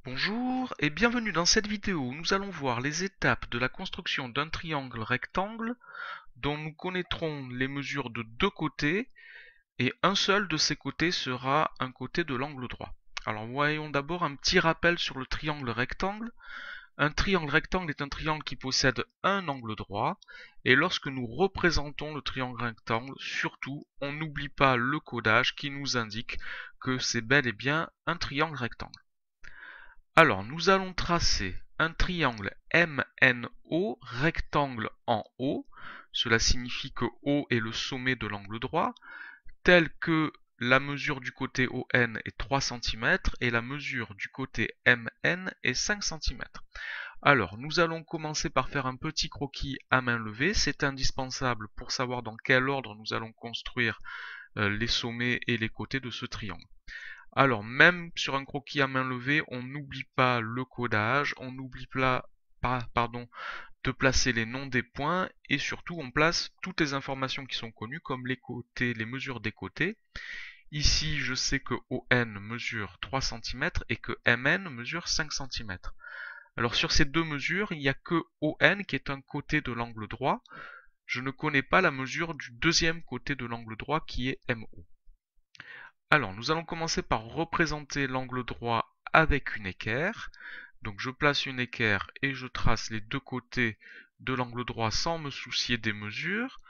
Bonjour et bienvenue dans cette vidéo où nous allons voir les étapes de la construction d'un triangle rectangle dont nous connaîtrons les mesures de deux côtés et un seul de ces côtés sera un côté de l'angle droit. Alors voyons d'abord un petit rappel sur le triangle rectangle. Un triangle rectangle est un triangle qui possède un angle droit et lorsque nous représentons le triangle rectangle, surtout on n'oublie pas le codage qui nous indique que c'est bel et bien un triangle rectangle. Alors, nous allons tracer un triangle MNO, rectangle en haut. Cela signifie que O est le sommet de l'angle droit, tel que la mesure du côté ON est 3 cm et la mesure du côté MN est 5 cm. Alors, nous allons commencer par faire un petit croquis à main levée. C'est indispensable pour savoir dans quel ordre nous allons construire les sommets et les côtés de ce triangle. Alors, même sur un croquis à main levée, on n'oublie pas le codage, on n'oublie pas, de placer les noms des points et surtout on place toutes les informations qui sont connues comme les côtés, les mesures des côtés. Ici, je sais que ON mesure 3 cm et que MN mesure 5 cm. Alors sur ces deux mesures, il n'y a que ON qui est un côté de l'angle droit. Je ne connais pas la mesure du deuxième côté de l'angle droit qui est MO. Alors, nous allons commencer par représenter l'angle droit avec une équerre. Donc, je place une équerre et je trace les deux côtés de l'angle droit sans me soucier des mesures.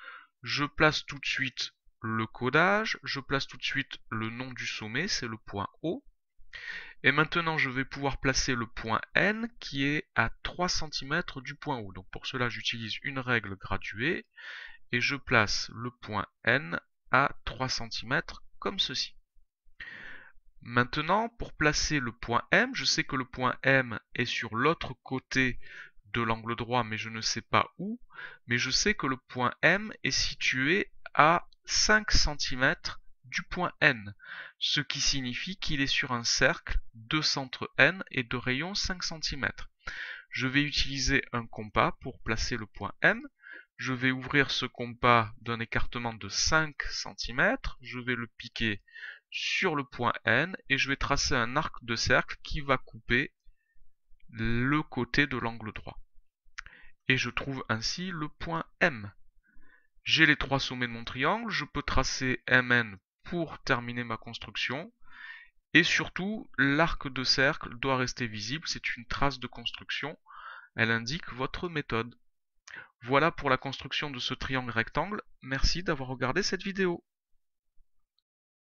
Je place tout de suite le codage, je place tout de suite le nom du sommet, c'est le point O. Et maintenant, je vais pouvoir placer le point N qui est à 3 cm du point O. Donc, pour cela, j'utilise une règle graduée et je place le point N à 3 cm comme ceci. Maintenant, pour placer le point M, je sais que le point M est sur l'autre côté de l'angle droit, mais je ne sais pas où. Mais je sais que le point M est situé à 5 cm du point N, ce qui signifie qu'il est sur un cercle de centre N et de rayon 5 cm. Je vais utiliser un compas pour placer le point M. Je vais ouvrir ce compas d'un écartement de 5 cm. Je vais le piquer sur le point N et je vais tracer un arc de cercle qui va couper le côté de l'angle droit. Et je trouve ainsi le point M. J'ai les trois sommets de mon triangle, je peux tracer MN pour terminer ma construction. Et surtout, l'arc de cercle doit rester visible, c'est une trace de construction, elle indique votre méthode. Voilà pour la construction de ce triangle rectangle, merci d'avoir regardé cette vidéo.